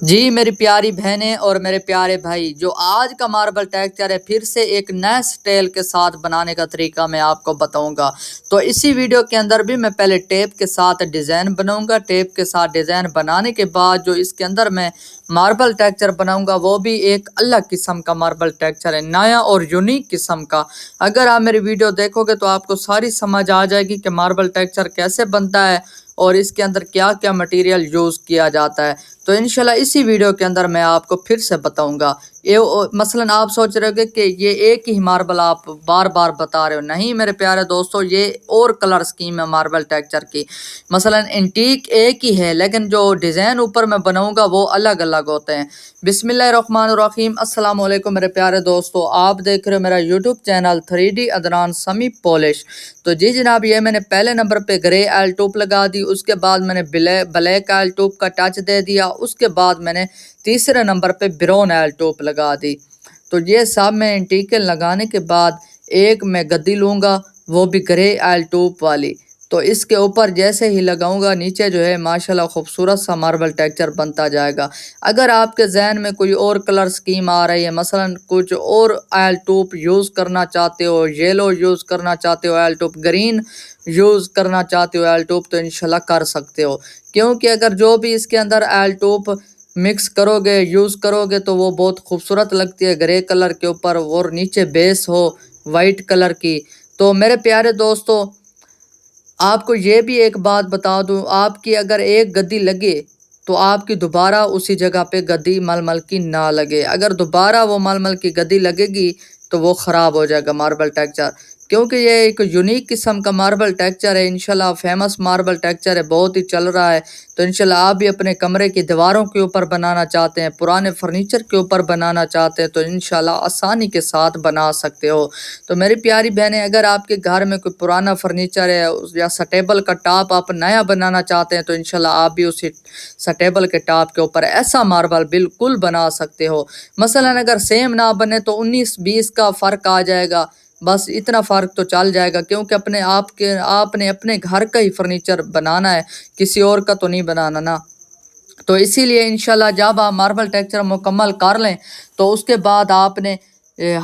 جی میری پیاری بہنیں اور میرے پیارے بھائی، جو آج کا ماربل ٹیکسچر ہے پھر سے ایک نئے سٹائل کے ساتھ بنانے کا طریقہ میں آپ کو بتاؤں گا۔ تو اسی ویڈیو کے اندر بھی میں پہلے ٹیپ کے ساتھ ڈیزائن بناؤں گا۔ ٹیپ کے ساتھ ڈیزائن بنانے کے بعد جو اس کے اندر میں ماربل ٹیکسچر بناؤں گا وہ بھی ایک الگ قسم کا ماربل ٹیکسچر ہے، نیا اور یونیک قسم کا۔ اگر آپ میری ویڈیو دیکھو گے تو آپ کو ساری سمجھ آ جائے گی کہ ماربل ٹیکسچر کیسے بنتا ہے اور اس کے اندر کیا کیا مٹیریل یوز کیا جاتا ہے۔ تو انشاءاللہ اسی ویڈیو کے اندر میں آپ کو پھر سے بتاؤں گا۔ مثلا آپ سوچ رہے ہو کہ یہ ایک ہی ماربل آپ بار بار بتا رہے ہو، نہیں میرے پیارے دوستو، یہ اور کلر سکیم ہے ماربل ٹیکسچر کی۔ مثلا انٹیک ایک ہی ہے لیکن جو ڈیزائن اوپر میں بناؤں گا وہ الگ الگ ہوتے ہیں۔ بسم اللہ الرحمن الرحیم۔ السلام علیکم میرے پیارے دوستو، آپ دیکھ رہے ہو میرا یوٹیوب چینل 3D عدنان سمی پولش۔ تو جی جناب، یہ میں نے پہلے نمبر پہ گرے آئل ٹوپ لگا دی، اس کے بعد میں نے بلیک آئل ٹوپ کا ٹچ دے دیا، اس کے بعد میں نے تیسرے نمبر پہ براؤن آئل ٹوپ لگا دی۔ تو یہ سب میں انٹیکل لگانے کے بعد ایک میں گدی لوں گا، وہ بھی گرے آئل ٹوپ والی۔ تو اس کے اوپر جیسے ہی لگاؤں گا نیچے جو ہے ماشاءاللہ خوبصورت سا ماربل ٹیکسچر بنتا جائے گا۔ اگر آپ کے ذہن میں کوئی اور کلر سکیم آ رہی ہے، مثلا کچھ اور آئل ٹوپ یوز کرنا چاہتے ہو، یلو یوز کرنا چاہتے ہو آئل ٹوپ، گرین یوز کرنا چاہتے ہو آئل ٹوپ، تو انشاءاللہ کر سکتے ہو۔ کیونکہ اگر جو بھی اس کے اندر آئل ٹوپ مکس کرو گے، یوز کرو گے تو وہ بہت خوبصورت لگتی ہے گرے کلر کے اوپر، اور نیچے بیس ہو وائٹ کلر کی۔ تو میرے پیارے دوستو، آپ کو یہ بھی ایک بات بتا دوں، آپ کی اگر ایک گدی لگے تو آپ کی دوبارہ اسی جگہ پہ گدی ململ کی نہ لگے۔ اگر دوبارہ وہ ململ کی گدی لگے گی تو وہ خراب ہو جائے گا ماربل ٹیکسچر، کیونکہ یہ ایک یونیک قسم کا ماربل ٹیکسچر ہے۔ انشاءاللہ فیمس ماربل ٹیکسچر ہے، بہت ہی چل رہا ہے۔ تو انشاءاللہ آپ بھی اپنے کمرے کی دیواروں کے اوپر بنانا چاہتے ہیں، پرانے فرنیچر کے اوپر بنانا چاہتے ہیں، تو انشاءاللہ آسانی کے ساتھ بنا سکتے ہو۔ تو میری پیاری بہنیں، اگر آپ کے گھر میں کوئی پرانا فرنیچر ہے یا سٹیبل کا ٹاپ آپ نیا بنانا چاہتے ہیں تو انشاءاللہ آپ بھی اسی سٹیبل کے ٹاپ کے اوپر ایسا ماربل بالکل بنا سکتے ہو۔ مثلا اگر سیم نہ بنے تو 19-20 کا فرق آ جائے گا، بس اتنا فرق تو چل جائے گا، کیونکہ آپ نے اپنے گھر کا ہی فرنیچر بنانا ہے، کسی اور کا تو نہیں بنانا نا۔ تو اسی لیے انشاءاللہ جب آپ ماربل ٹیکسچر مکمل کر لیں تو اس کے بعد آپ نے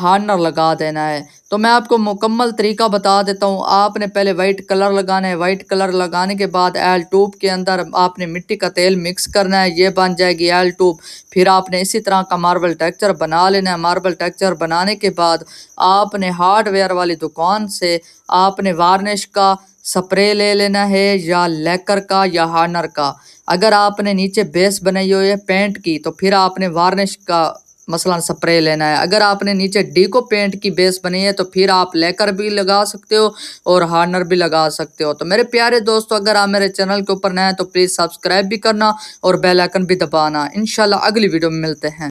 ہارڈنر لگا دینا ہے۔ تو میں آپ کو مکمل طریقہ بتا دیتا ہوں۔ آپ نے پہلے وائٹ کلر لگانا ہے، وائٹ کلر لگانے کے بعد آئل ٹوب کے اندر آپ نے مٹی کا تیل مکس کرنا ہے، یہ بن جائے گی آئل ٹوب۔ پھر آپ نے اسی طرح کا ماربل ٹیکسچر بنا لینا ہے۔ ماربل ٹیکسچر بنانے کے بعد آپ نے ہارڈ ویئر والی دکان سے آپ نے وارنش کا سپرے لے لینا ہے، یا لیکر کا یا ہارڈنر کا۔ اگر آپ نے نیچے بیس بنائی ہوئی ہے پینٹ کی تو پھر آپ نے وارنش کا مثلا سپرے لینا ہے۔ اگر آپ نے نیچے ڈیکو پینٹ کی بیس بنی ہے تو پھر آپ لیکر بھی لگا سکتے ہو اور ہارڈنر بھی لگا سکتے ہو۔ تو میرے پیارے دوستو، اگر آپ میرے چینل کے اوپر نئے ہیں تو پلیز سبسکرائب بھی کرنا اور بیل آئیکن بھی دبانا۔ انشاءاللہ اگلی ویڈیو میں ملتے ہیں۔